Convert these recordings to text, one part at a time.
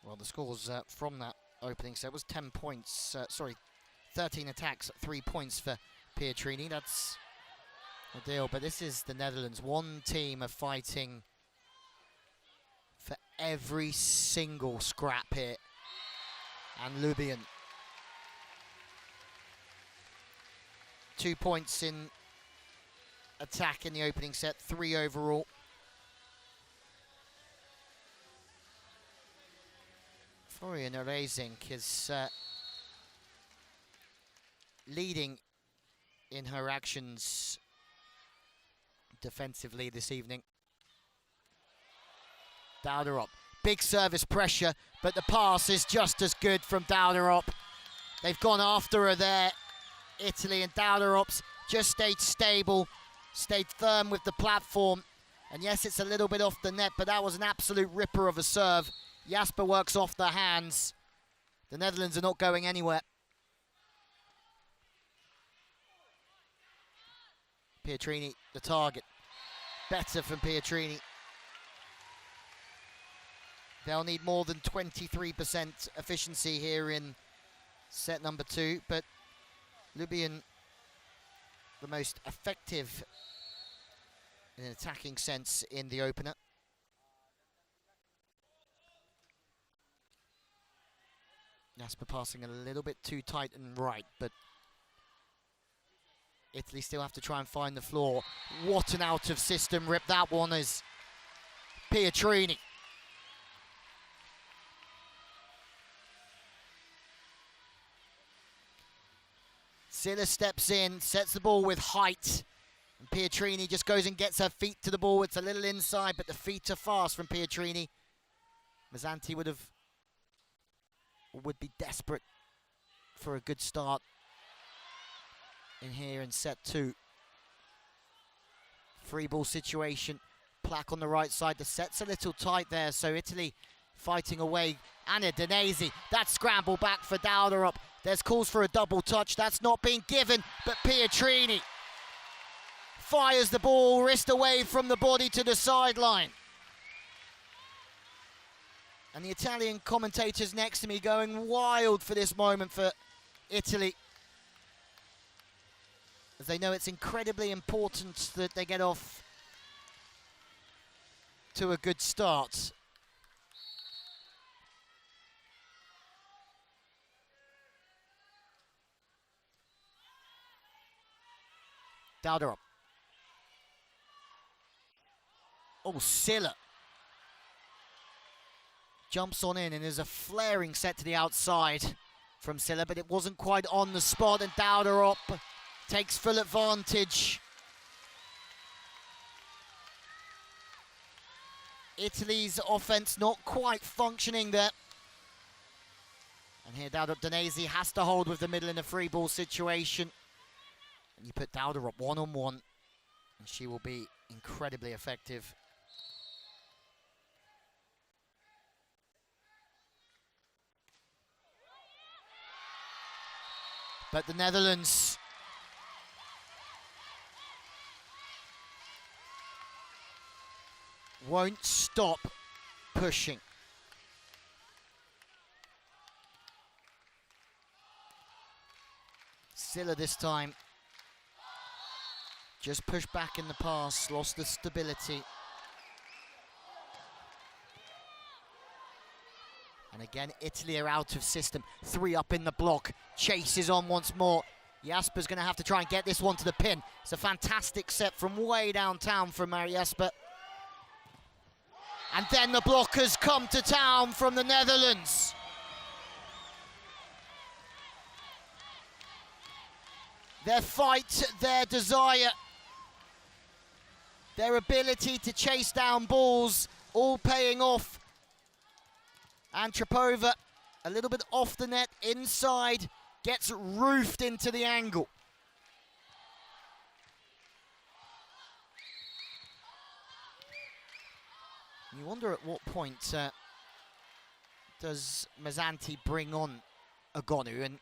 Well, the scores from that opening set was 10 points, 13 attacks, 3 points for Pietrini. That's a deal, but this is the Netherlands. One team are fighting for every single scrap here. And Lubian, 2 points in attack in the opening set, 3 overall. Florian Erasing is leading in her actions defensively this evening. Dowderop, big service pressure, but the pass is just as good from Dowderop. They've gone after her there, Italy, and Dowderop's just stayed stable, stayed firm with the platform. And yes, it's a little bit off the net, but that was an absolute ripper of a serve. Jasper works off the hands. The Netherlands are not going anywhere. Pietrini, the target. Better from Pietrini. They'll need more than 23% efficiency here in set number 2, but Lubian, the most effective in an attacking sense in the opener. Jasper passing a little bit too tight and right, but Italy still have to try and find the floor. What an out-of-system rip that one is. Pietrini. Silla steps in, sets the ball with height. And Pietrini just goes and gets her feet to the ball. It's a little inside, but the feet are fast from Pietrini. Mazzanti would be desperate for a good start in here in set 2. Free ball situation. Plack on the right side. The set's a little tight there, so Italy fighting away. Anna Danesi, that scramble back for Dowderop. There's calls for a double touch. That's not being given, but Pietrini fires the ball, wrist away from the body to the sideline. And the Italian commentators next to me going wild for this moment for Italy, as they know it's incredibly important that they get off to a good start. Dowderop. Oh, Silla jumps on in, and there's a flaring set to the outside from Silla, but it wasn't quite on the spot, and Dowderop takes full advantage. Italy's offense not quite functioning there. And here Dowderop Danesi has to hold with the middle in a free ball situation. And you put Dowderop one-on-one, and she will be incredibly effective. But the Netherlands won't stop pushing. Silla this time just pushed back in the pass, lost the stability. And again, Italy are out of system. 3 up in the block. Chase is on once more. Jasper's going to have to try and get this one to the pin. It's a fantastic set from way downtown from Jasper. And then the blockers come to town from the Netherlands. Their fight, their desire, their ability to chase down balls, all paying off. Antropova, a little bit off the net, inside, gets roofed into the angle. You wonder at what point does Mazzanti bring on Agonu, and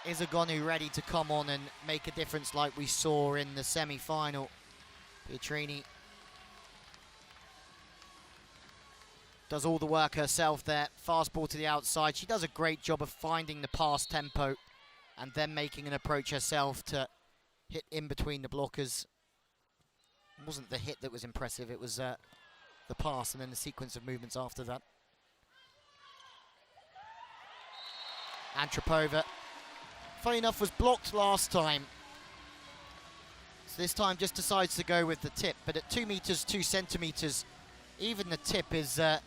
is Agonu ready to come on and make a difference like we saw in the semi-final? Pietrini does all the work herself there. Fast ball to the outside. She does a great job of finding the pass tempo and then making an approach herself to hit in between the blockers. It wasn't the hit that was impressive, it was the pass and then the sequence of movements after that. Antropova, funny enough, was blocked last time. So this time just decides to go with the tip, but at 2 meters, 2 centimeters, even the tip is a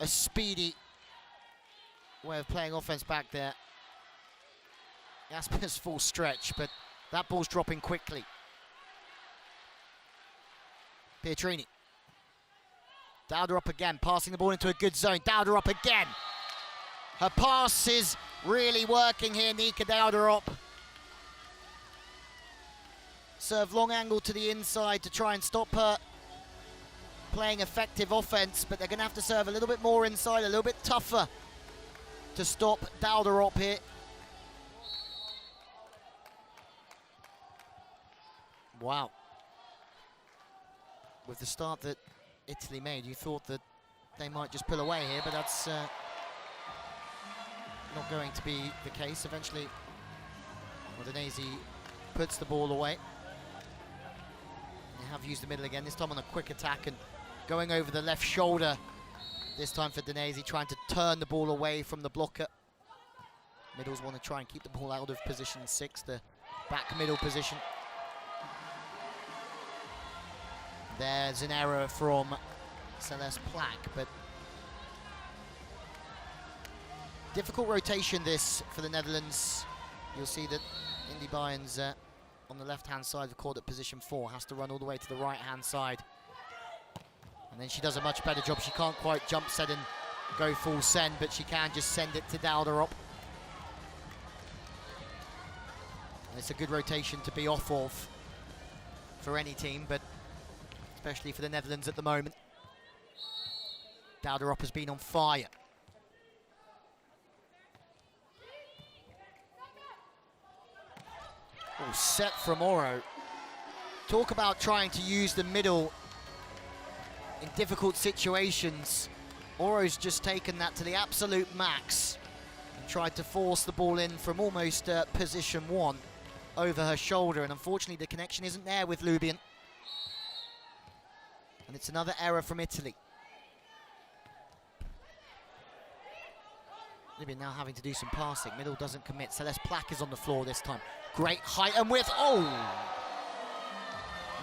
speedy way of playing offense back there. Jasper's full stretch, but that ball's dropping quickly. Pietrini. Dowder up again, passing the ball into a good zone. Dowder up again. Her pass is really working here, Nika Dowder up. Serve long angle to the inside to try and stop her playing effective offense, but they're going to have to serve a little bit more inside, a little bit tougher to stop Dowder up here. Wow. With the start that Italy made, you thought that they might just pull away here, but that's not going to be the case. Eventually, Udinese puts the ball away. They have used the middle again, this time on a quick attack and going over the left shoulder. This time for Udinese, trying to turn the ball away from the blocker. Middles want to try and keep the ball out of position 6, the back middle position. There's an error from Celeste Plack, but difficult rotation this for the Netherlands. You'll see that Indy Bayern's on the left-hand side of the court at position 4, has to run all the way to the right-hand side. And then she does a much better job. She can't quite jump set and go full send, but she can just send it to Dowderop. And it's a good rotation to be off of for any team, but especially for the Netherlands at the moment. Dowderop has been on fire. Oh, set from Oro. Talk about trying to use the middle in difficult situations. Oro's just taken that to the absolute max and tried to force the ball in from almost position 1 over her shoulder, and unfortunately the connection isn't there with Lubian. And it's another error from Italy. Lubian now having to do some passing. Middle doesn't commit. Celeste Plack is on the floor this time. Great height and width. Oh!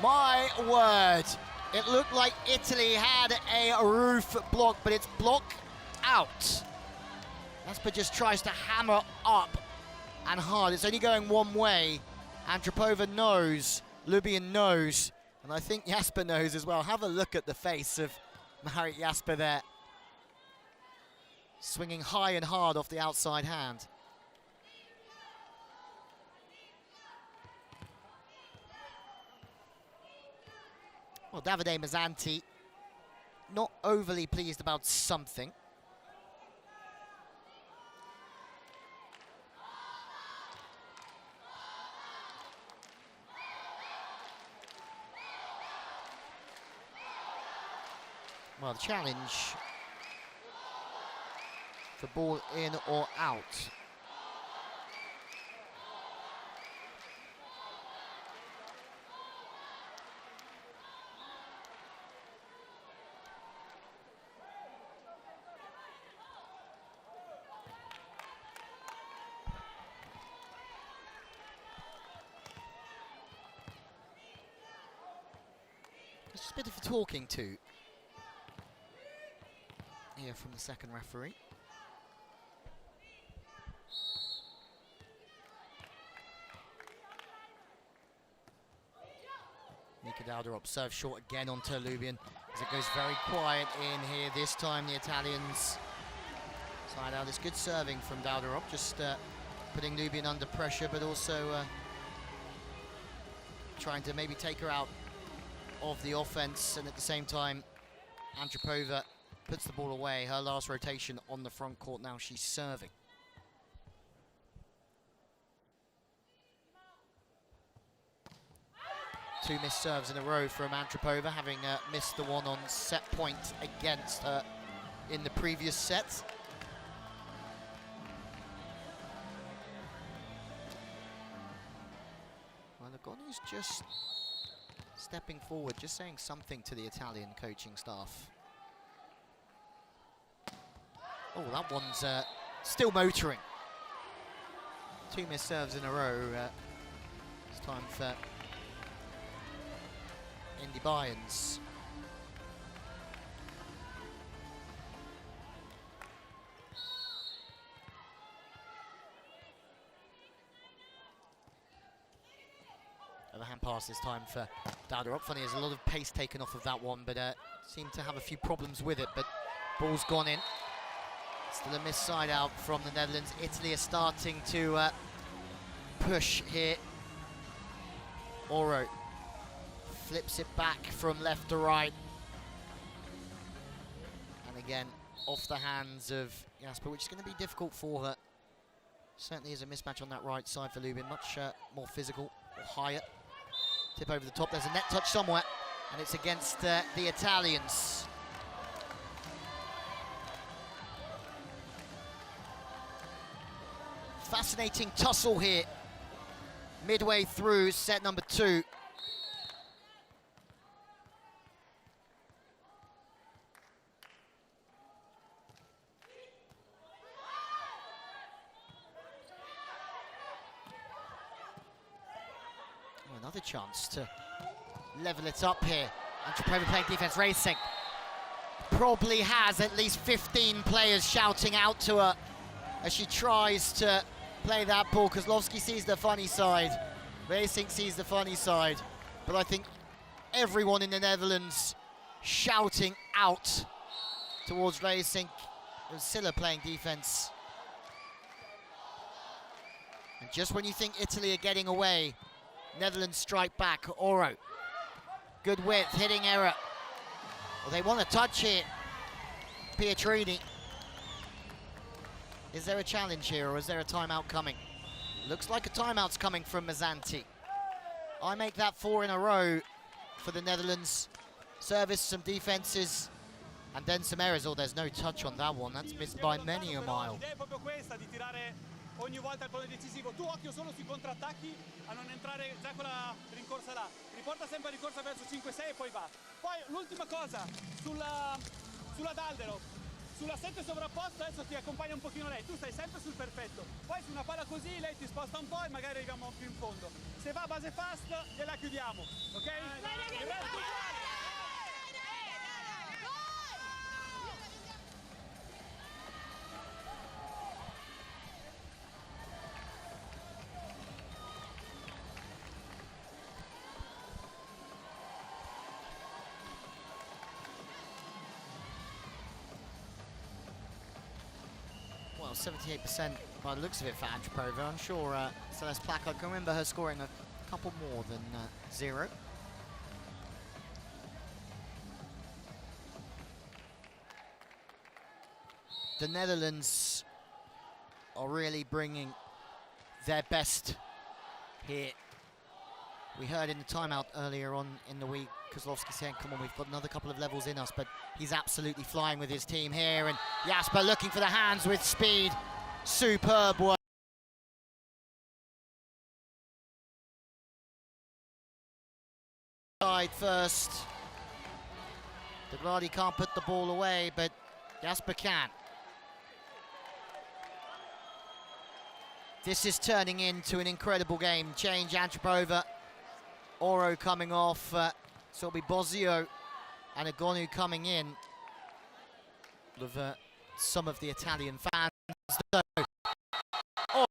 My word. It looked like Italy had a roof block, but it's blocked out. Jasper just tries to hammer up and hard. It's only going one way. Antropova knows. Lubian knows. And I think Jasper knows as well. Have a look at the face of Marit Jasper there. Swinging high and hard off the outside hand. Well, Davide Mazzanti, not overly pleased about something. Well, the challenge for ball in or out. It's just a bit of a talking to here from the second referee. Nika Dowderop serves short again on Lubian as it goes very quiet in here. This time the Italians side out. It's good serving from Dowderop, just putting Lubian under pressure, but also trying to maybe take her out of the offense, and at the same time Antropova puts the ball away. Her last rotation on the front court, now she's serving. Two missed serves in a row from Antropova, having missed the one on set point against her in the previous set. Well, Agonu's just stepping forward, just saying something to the Italian coaching staff. Oh, that one's still motoring. 2 missed serves in a row. It's time for Indy Bayerns. Overhand pass this time for Dowderop. Funny, there's a lot of pace taken off of that one, but seemed to have a few problems with it, but ball's gone in. Still a missed side out from the Netherlands. Italy are starting to push here. Oro flips it back from left to right. And again, off the hands of Jasper, which is going to be difficult for her. Certainly is a mismatch on that right side for Lubin, much more physical or higher. Tip over the top, there's a net touch somewhere, and it's against the Italians. Fascinating tussle here, midway through set number 2. Oh, another chance to level it up here. Antropova playing defense, racing. Probably has at least 15 players shouting out to her as she tries to play that ball. Kozlowski sees the funny side, Racing sees the funny side, but I think everyone in the Netherlands shouting out towards Racing. It was Silla playing defense. And just when you think Italy are getting away, Netherlands strike back. Oro, good width, hitting error. Well, they want to touch here. Pietrini. Is there a challenge here, or is there a timeout coming? Looks like a timeout's coming from Mazzanti. I make that 4 in a row for the Netherlands. Service, some defenses, and then some errors. Oh, there's no touch on that one. That's missed by many a mile. Ogni volta il pallone decisivo, tu occhio solo sui contrattacchi a non entrare già con la rincorsa là, riporta sempre la rincorsa verso 5-6 e poi va. Poi l'ultima cosa, sulla Daldero, sulla 7 sovrapposta adesso ti accompagna un pochino lei, tu stai sempre sul perfetto, poi su una palla così lei ti sposta un po' e magari arriviamo più in fondo. Se va a base fast gliela chiudiamo, ok? Il resto... Well, 78% by the looks of it for Antropova. I'm sure Celeste Plack, I can remember her scoring a couple more than 0. The Netherlands are really bringing their best here. We heard in the timeout earlier on in the week, Kozlowski saying, come on, we've got another couple of levels in us, but he's absolutely flying with his team here, and Jasper looking for the hands with speed. Superb work. Side first. De Gradi can't put the ball away, but Jasper can. This is turning into an incredible game. Change, Antropova. Oro coming off, so it'll be Bozio and Agonu coming in. Of some of the Italian fans, though. Oh.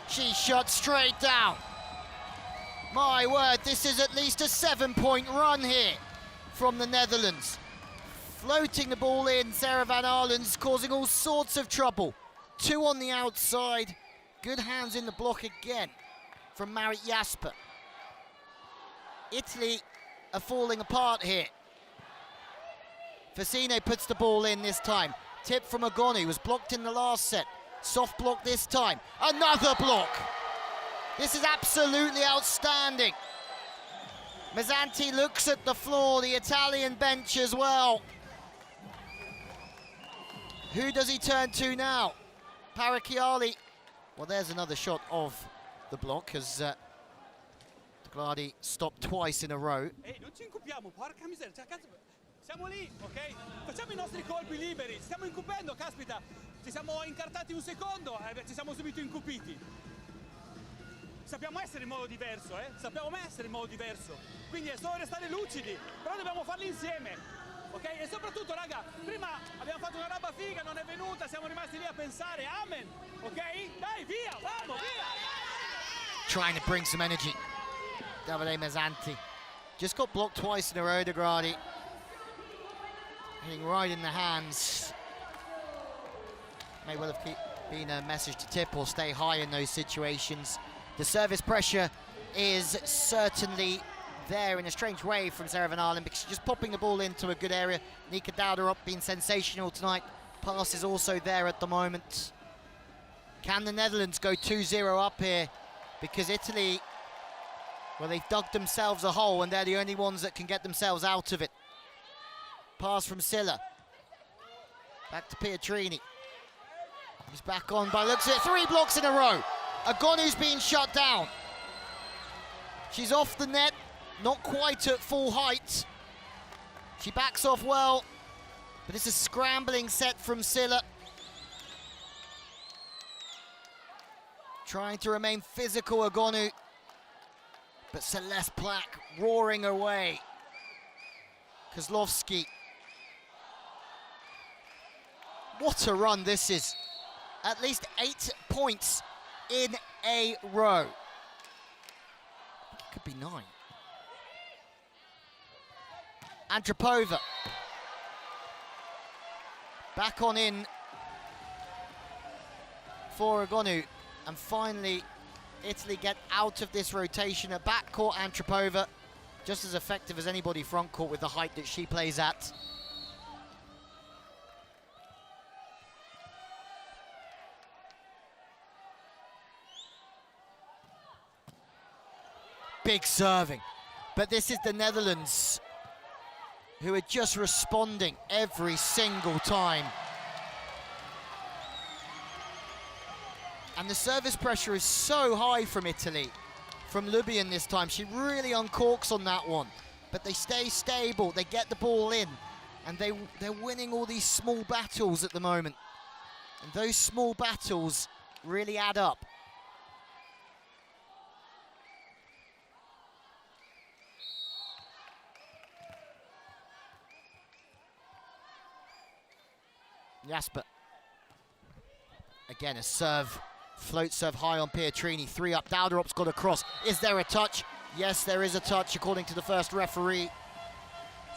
She shot straight down. My word, this is at least a 7-point run here from the Netherlands. Floating the ball in, Sarah van Arlen's causing all sorts of trouble. 2 on the outside. Good hands in the block again from Marit Jasper. Italy are falling apart here. Facine puts the ball in this time. Tip from Agonu, was blocked in the last set. Soft block this time. Another block. This is absolutely outstanding. Mazzanti looks at the floor, the Italian bench as well. Who does he turn to now? Paracchiali. Well, there's another shot of the block as Gladi stopped twice in a row. Non ci incuppiamo, porca miseria, cioè, cazzo, siamo lì, ok? Facciamo i nostri colpi liberi, stiamo incupendo, caspita, ci siamo incartati un secondo, ci siamo subito incupiti. Sappiamo essere in modo diverso, sappiamo essere in modo diverso, quindi è solo restare lucidi, però dobbiamo farli insieme. Ok? E soprattutto, raga, prima abbiamo fatto una roba figa, non è venuta, siamo rimasti lì a pensare, amen, ok? Dai, via, vamos, via! Trying to bring some energy. Davide Mazzanti. Just got blocked twice in a row, De Gradi. Hitting right in the hands. May well have been a message to tip or stay high in those situations. The service pressure is certainly there in a strange way from Sarah Van Arlen because she's just popping the ball into a good area. Nika Dowderup being sensational tonight. Pass is also there at the moment. Can the Netherlands go 2-0 up here? Because Italy, well, they've dug themselves a hole and they're the only ones that can get themselves out of it. Pass from Silla. Back to Pietrini. He's back on by looks at it. 3 blocks in a row. Agonu's being shut down. She's off the net. Not quite at full height. She backs off well, but it's a scrambling set from Silla. Trying to remain physical, Agonu, but Celeste Plack roaring away. Kozlowski. What a run this is. At least 8 points in a row. It could be 9. Antropova. Back on in for Agonu. And finally, Italy get out of this rotation. A backcourt Antropova, just as effective as anybody front court with the height that she plays at. Big serving. But this is the Netherlands, who are just responding every single time. And the service pressure is so high from Italy, from Lubian this time. She really uncorks on that one. But they stay stable, they get the ball in, and they're winning all these small battles at the moment. And those small battles really add up. Jasper. Again, a serve, float serve high on Pietrini. 3 up, Dowderup's got a cross. Is there a touch? Yes, there is a touch according to the first referee.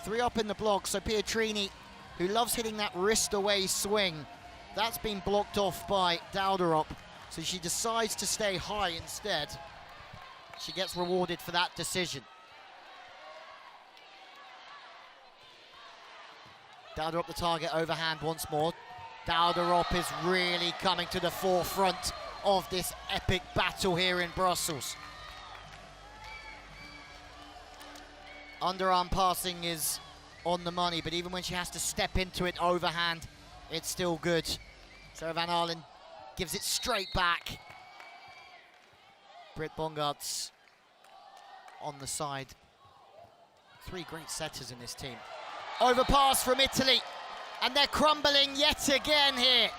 3 up in the block, so Pietrini, who loves hitting that wrist away swing, that's been blocked off by Dowderup. So she decides to stay high instead. She gets rewarded for that decision. Dowderup the target, overhand once more. Dowderup is really coming to the forefront of this epic battle here in Brussels. Underarm passing is on the money, but even when she has to step into it overhand, it's still good. Sarah Van Arlen gives it straight back. Britt Bongart's on the side. 3 great setters in this team. Overpass from Italy, and they're crumbling yet again here.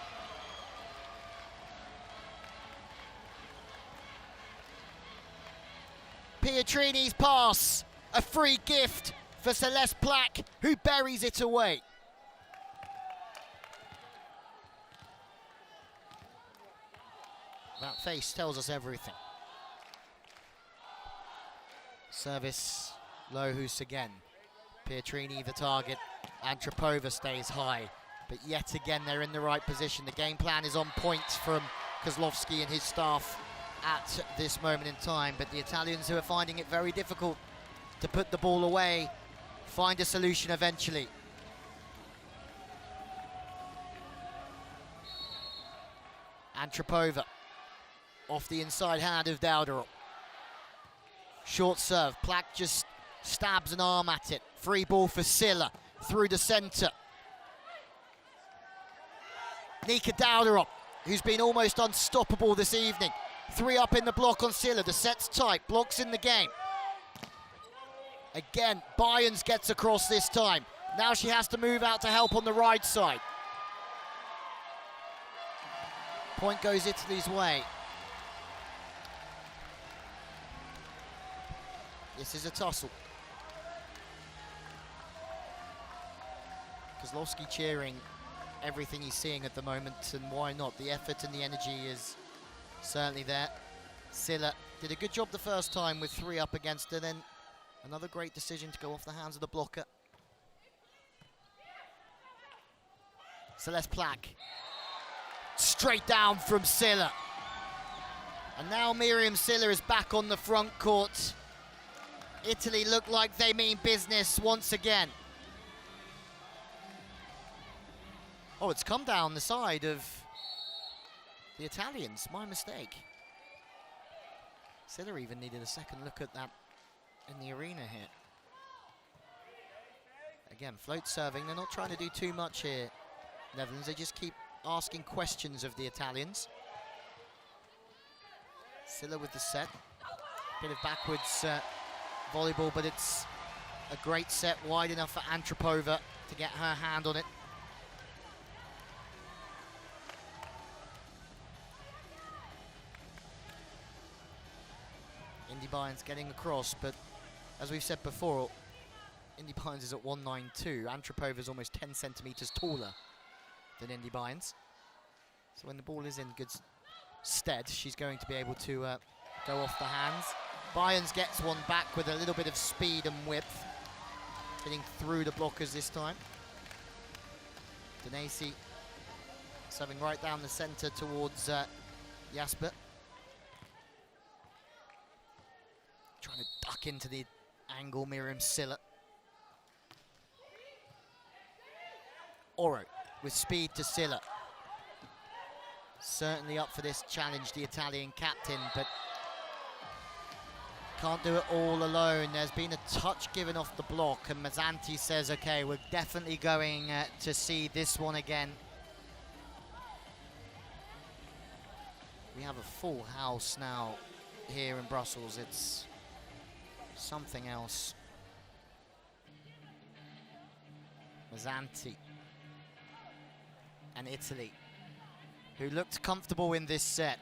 Pietrini's pass, a free gift for Celeste Plack, who buries it away. That face tells us everything. Service, Lohus again. Pietrini the target, Antropova stays high, but yet again they're in the right position. The game plan is on point from Kozlowski and his staff at this moment in time, but the Italians, who are finding it very difficult to put the ball away, find a solution eventually. Antropova off the inside hand of Dauderop. Short serve. Plak just stabs an arm at it. Free ball for Silla through the centre. Nika Dauderop, who's been almost unstoppable this evening. 3 up in the block on Silla. The set's tight. Blocks in the game. Again, Bayerns gets across this time. Now she has to move out to help on the right side. Point goes Italy's way. This is a tussle. Kozlowski cheering everything he's seeing at the moment, and why not? The effort and the energy is certainly there. Silla did a good job the first time with 3 up against her, then another great decision to go off the hands of the blocker. Celeste Plak. Straight down from Silla. And now Miriam Silla is back on the front court. Italy look like they mean business once again. Oh, it's come down the side of the Italians. My mistake. Silla even needed a second look at that in the arena here. Again, float serving. They're not trying to do too much here, Netherlands. They just keep asking questions of the Italians. Silla with the set. Bit of backwards volleyball, but it's a great set, wide enough for Antropova to get her hand on it. Indy Bayerns getting across, but as we've said before, Indy Bayerns is at 192. Antropova is almost 10 centimeters taller than Indy Bayerns. So when the ball is in good stead, she's going to be able to go off the hands. Bayerns gets one back with a little bit of speed and width, getting through the blockers this time. Denesi serving right down the center towards Jasper. Trying to duck into the angle, Miriam Silla. Oro with speed to Silla. Certainly up for this challenge, the Italian captain, but can't do it all alone. There's been a touch given off the block, and Mazzanti says, okay, we're definitely going to see this one again. We have a full house now here in Brussels. It's something else. Mazzanti and Italy, who looked comfortable in this set.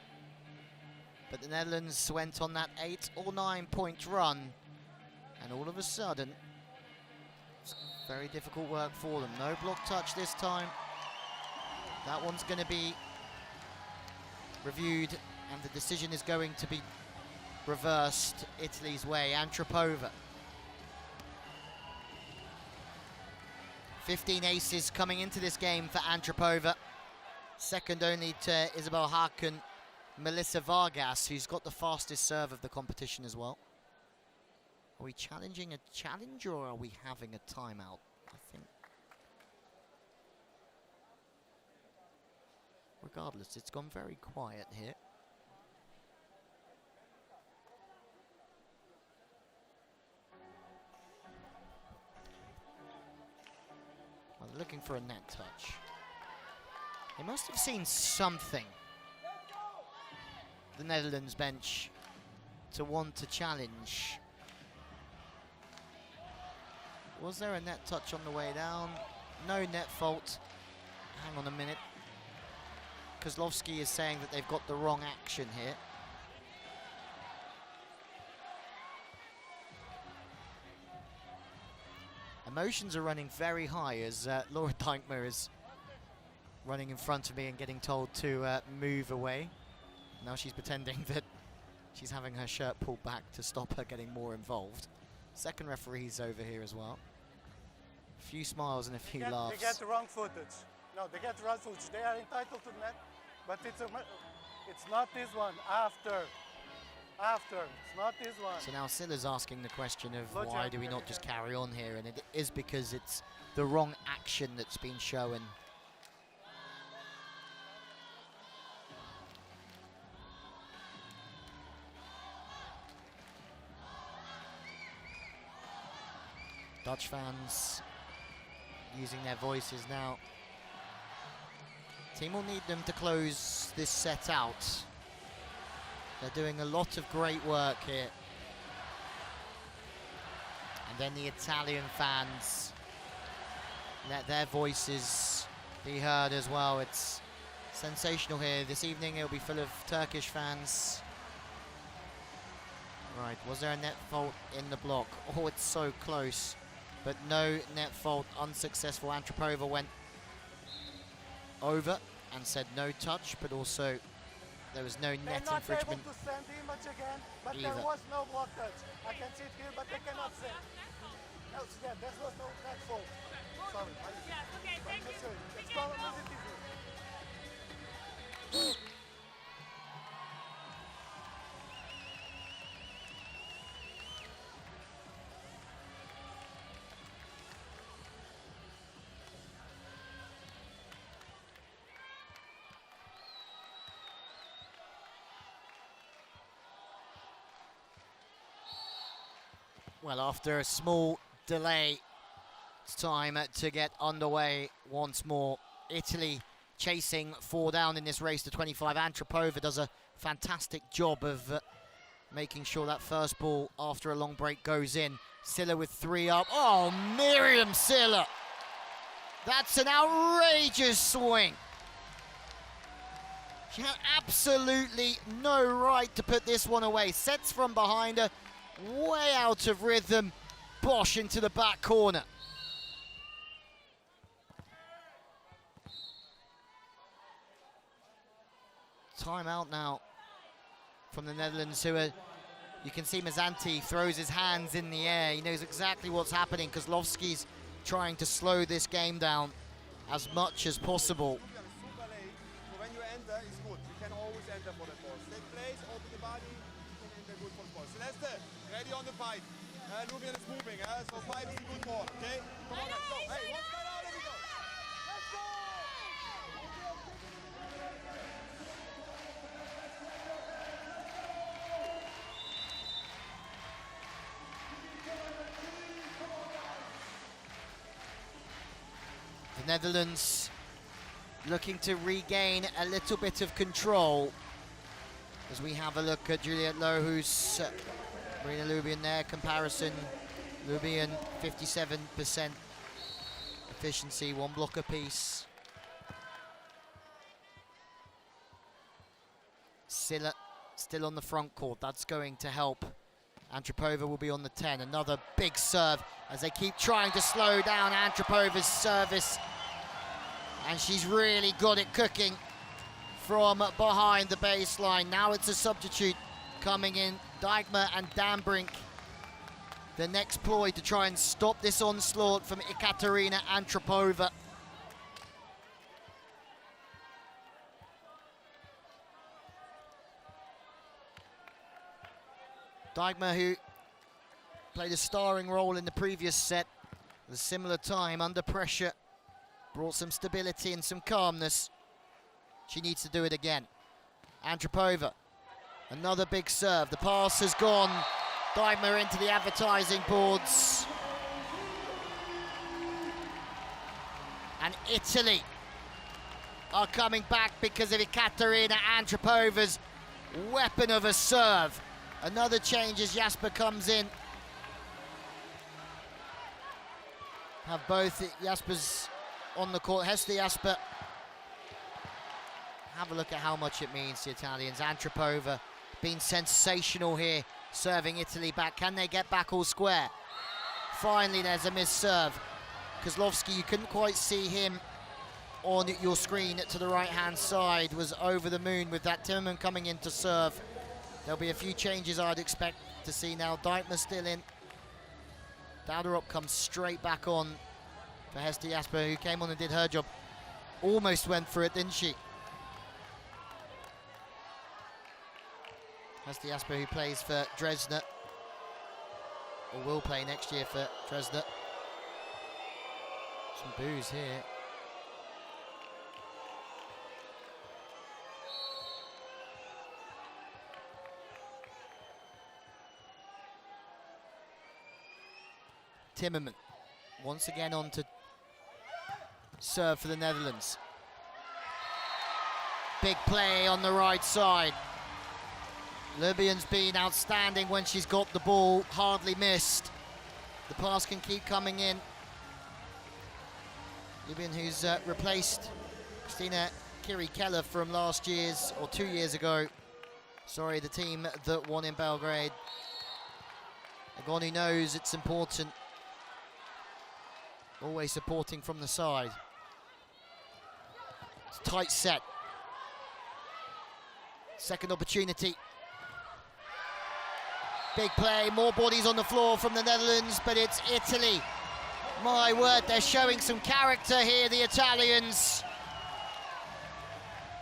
But the Netherlands went on that 8 or 9 point run, and all of a sudden, it's very difficult work for them. No block touch this time. That one's going to be reviewed, and the decision is going to be reversed Italy's way. Antropova. 15 aces coming into this game for Antropova. Second only to Isabel Haken, Melissa Vargas, who's got the fastest serve of the competition as well. Are we challenging a challenge, or are we having a timeout? I think. Regardless, it's gone very quiet here. Well, they're looking for a net touch. They must have seen something, the Netherlands bench, to want to challenge. Was there a net touch on the way down? No net fault. Hang on a minute. Kozlowski is saying that they've got the wrong action here. Emotions are running very high as Laura Dijkmer is running in front of me and getting told to move away. Now she's pretending that she's having her shirt pulled back to stop her getting more involved. Second referee's over here as well. A few smiles and a few laughs. They get the wrong footage. No, they get the wrong footage. They are entitled to net, but it's not this one. After. It's not this one. So now Silla's asking the question of why do we not just carry on here, and it is because it's the wrong action that's been shown. Dutch fans using their voices now. Team will need them to close this set out. They're doing a lot of great work here. And then the Italian fans, let their voices be heard as well. It's sensational here. This evening it'll be full of Turkish fans. Right, was there a net fault in the block? Oh, it's so close. But no net fault, unsuccessful. Antropova went over and said no touch, but also there was no net They're not infringement able to send the image again, but either. there was no block touch. I can see it here, but they cannot send. No, yeah, there was no net fault. Sorry. Yes, okay, thank you. It's called easy. Well, after a small delay, it's time to get underway once more. Italy chasing 4 down in this race to 25. Antropova does a fantastic job of making sure that first ball after a long break goes in. Silla with 3 up. Oh, Miriam Silla! That's an outrageous swing. She had absolutely no right to put this one away. Sets from behind her, way out of rhythm. Bosch into the back corner. Timeout now from the Netherlands, who are, you can see Mazzanti throws his hands in the air. He knows exactly what's happening. Kozlovski's trying to slow this game down as much as possible. Super late, so when you enter, it's good. You can always enter for the ball. Stay place, open the body, you can enter good for the ball. Celeste, ready on the fight. Lubian is moving, so 5 is a good ball, okay? Come on, let's go. Hey, one side out, let me go. Let's go! The Netherlands looking to regain a little bit of control as we have a look at Juliette Lohu's Marina Lubian there. Comparison, Lubian 57% efficiency, 1 block apiece. Silla still on the front court, that's going to help. Antropova will be on the 10. Another big serve as they keep trying to slow down Antropova's service. And she's really got it cooking from behind the baseline. Now it's a substitute coming in. Dijkma and Dambrink. The next ploy to try and stop this onslaught from Ekaterina Antropova. Dijkma, who played a starring role in the previous set, at a similar time, under pressure, brought some stability and some calmness. She needs to do it again. Antropova, another big serve. The pass has gone. Dijkma into the advertising boards. And Italy are coming back because of Ekaterina Antropova's weapon of a serve. Another change as Jasper comes in. Have both Jaspers on the court. Hester Jasper. Have a look at how much it means to Italians. Antropova been sensational here, serving Italy back. Can they get back all square? Finally, there's a missed serve. Kozlovski, you couldn't quite see him on your screen to the right-hand side, was over the moon with that. Timmerman coming in to serve. There'll be a few changes I'd expect to see now. Dijkma still in. Dauderup comes straight back on for Hester Jasper, who came on and did her job. Almost went for it, didn't she? Hester Jasper, who plays for Dresdner, or will play next year for Dresdner. Some boos here. Timmerman once again on to serve for the Netherlands. Big play on the right side. Libyan's been outstanding when she's got the ball, hardly missed. The pass can keep coming in. Libyan, who's replaced Christina Kiri-Keller from last year's, or 2 years ago. Sorry, the team that won in Belgrade. Agoni knows it's important. Always supporting from the side. It's a tight set. Second opportunity. Big play, more bodies on the floor from the Netherlands, but it's Italy. My word, they're showing some character here, the Italians.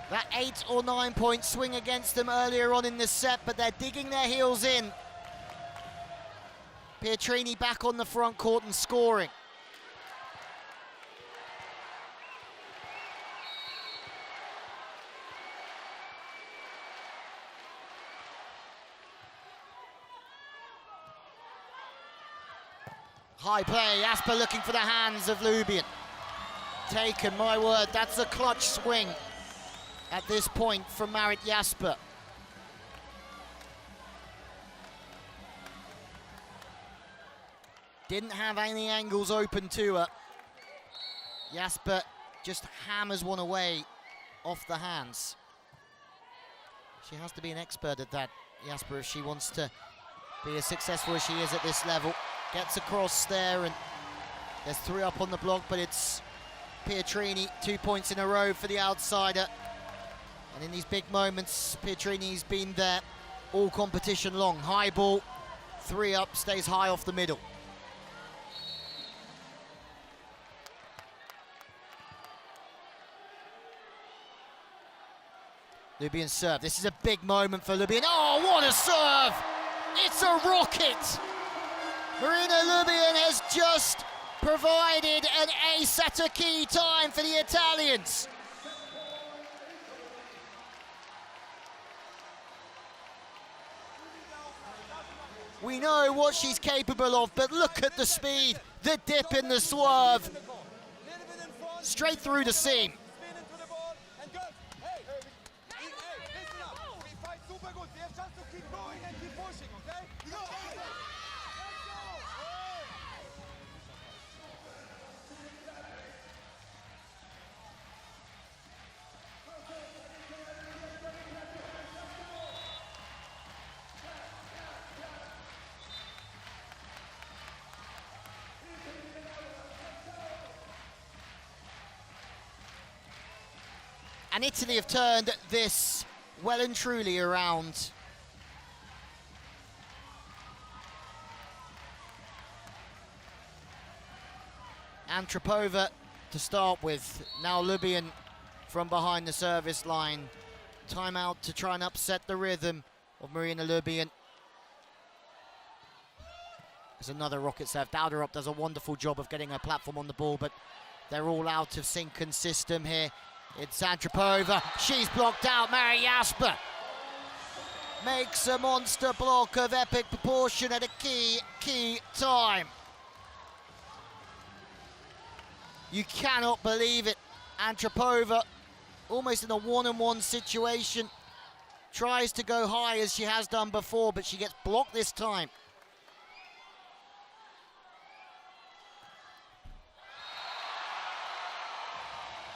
That 8 or 9 point swing against them earlier on in the set, but they're digging their heels in. Pietrini back on the front court and scoring. High play, Jasper looking for the hands of Lubian. Taken, my word, that's a clutch swing at this point from Marit Jasper. Didn't have any angles open to her. Jasper just hammers one away off the hands. She has to be an expert at that, Jasper, if she wants to be as successful as she is at this level. Gets across there, and there's 3 up on the block, but it's Pietrini, 2 points in a row for the outsider. And in these big moments, Pietrini's been there all competition long. High ball, 3 up, stays high off the middle. Lubian serve. This is a big moment for Lubian. Oh, what a serve! It's a rocket! Marina Lubian has just provided an ace at a key time for the Italians. We know what she's capable of, but look at the speed, the dip in the swerve. Straight through the seam. And Italy have turned this well and truly around. Antropova to start with. Now Lubian from behind the service line. Timeout to try and upset the rhythm of Marina Lubian. There's another rocket serve. Dauderup does a wonderful job of getting her platform on the ball, but they're all out of sync and system here. It's Antropova. She's blocked out. Mary Jasper makes a monster block of epic proportion at a key time. You cannot believe it. Antropova, almost in a one-on-one situation, tries to go high as she has done before, but she gets blocked this time.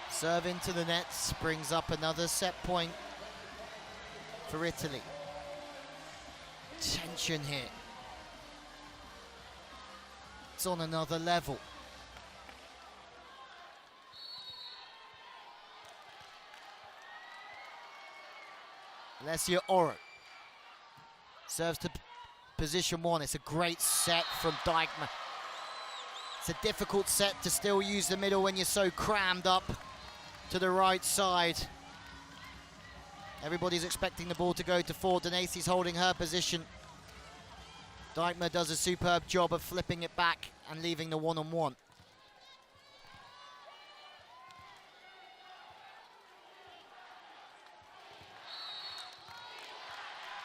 Serve into the nets, brings up another set point for Italy. Tension here. It's on another level. Alessia Oro serves to position 1. It's a great set from Dijkma. It's a difficult set to still use the middle when you're so crammed up to the right side. Everybody's expecting the ball to go to 4. Denacy's holding her position. Dijkma does a superb job of flipping it back and leaving the one-on-one.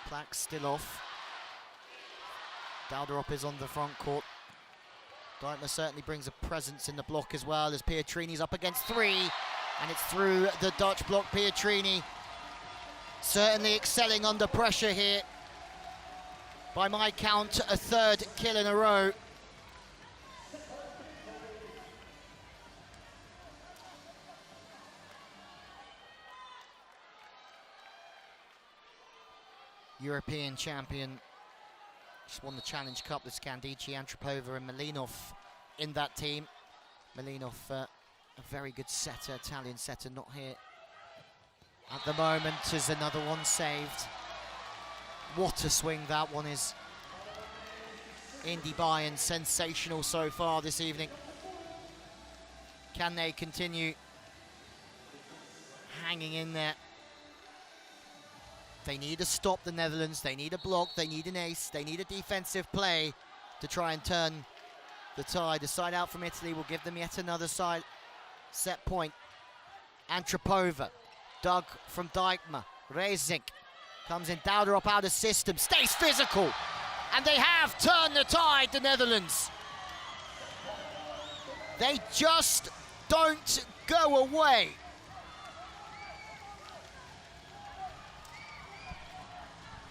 Plaque's still off. Dauderup is on the front court. Dijkma certainly brings a presence in the block as well, as Pietrini's up against 3, and it's through the Dutch block. Pietrini certainly excelling under pressure here. By my count, a 3rd kill in a row. European champion, just won the Challenge Cup with Skandici, Antropova and Malinov in that team. Malinov, a very good setter, Italian setter, not here at the moment, is another one saved. What a swing that one is. Indy Bayern, sensational so far this evening. Can they continue hanging in there? They need to stop the Netherlands, they need a block, they need an ace, they need a defensive play to try and turn the tide. The side out from Italy will give them yet another side set point. Antropova, dug from Dijkma, Rezink comes in, Dauderop out of system, stays physical, and they have turned the tide, the Netherlands. They just don't go away.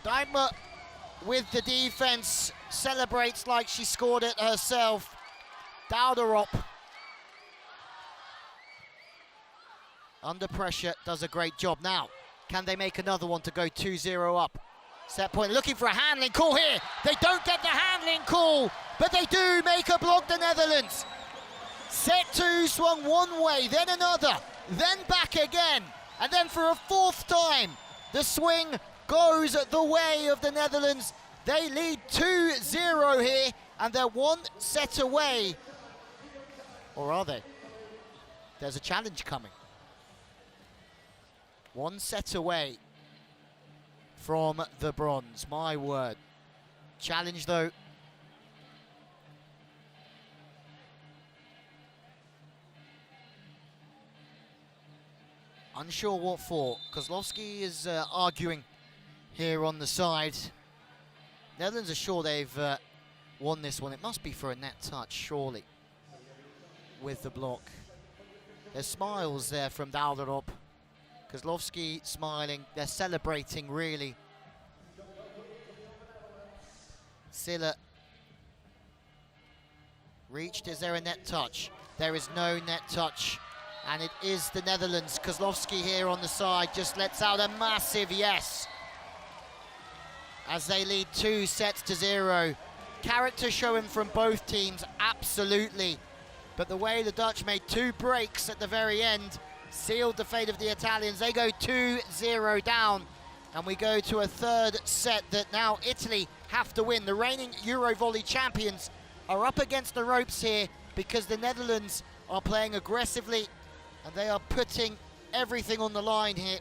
Dijkma with the defense, celebrates like she scored it herself. Dauderop under pressure, does a great job. Now, can they make another one to go 2-0 up? Set point, looking for a handling call here. They don't get the handling call, but they do make a block, the Netherlands. Set 2 swung one way, then another, then back again. And then for a 4th time, the swing goes the way of the Netherlands. They lead 2-0 here, and they're 1 set away. Or are they? There's a challenge coming. 1 set away from the bronze, my word. Challenge though. Unsure what for. Kozlowski is arguing here on the side. Netherlands are sure they've won this one. It must be for a net touch, surely, with the block. There's smiles there from Dauderop. Kozlowski smiling. They're celebrating, really. Silla reached. Is there a net touch? There is no net touch. And it is the Netherlands. Kozlowski here on the side just lets out a massive yes, as they lead 2-0. Character showing from both teams, absolutely. But the way the Dutch made 2 breaks at the very end sealed the fate of the Italians. They go 2-0 down, and we go to a 3rd set that now Italy have to win. The reigning EuroVolley champions are up against the ropes here because the Netherlands are playing aggressively, and they are putting everything on the line here.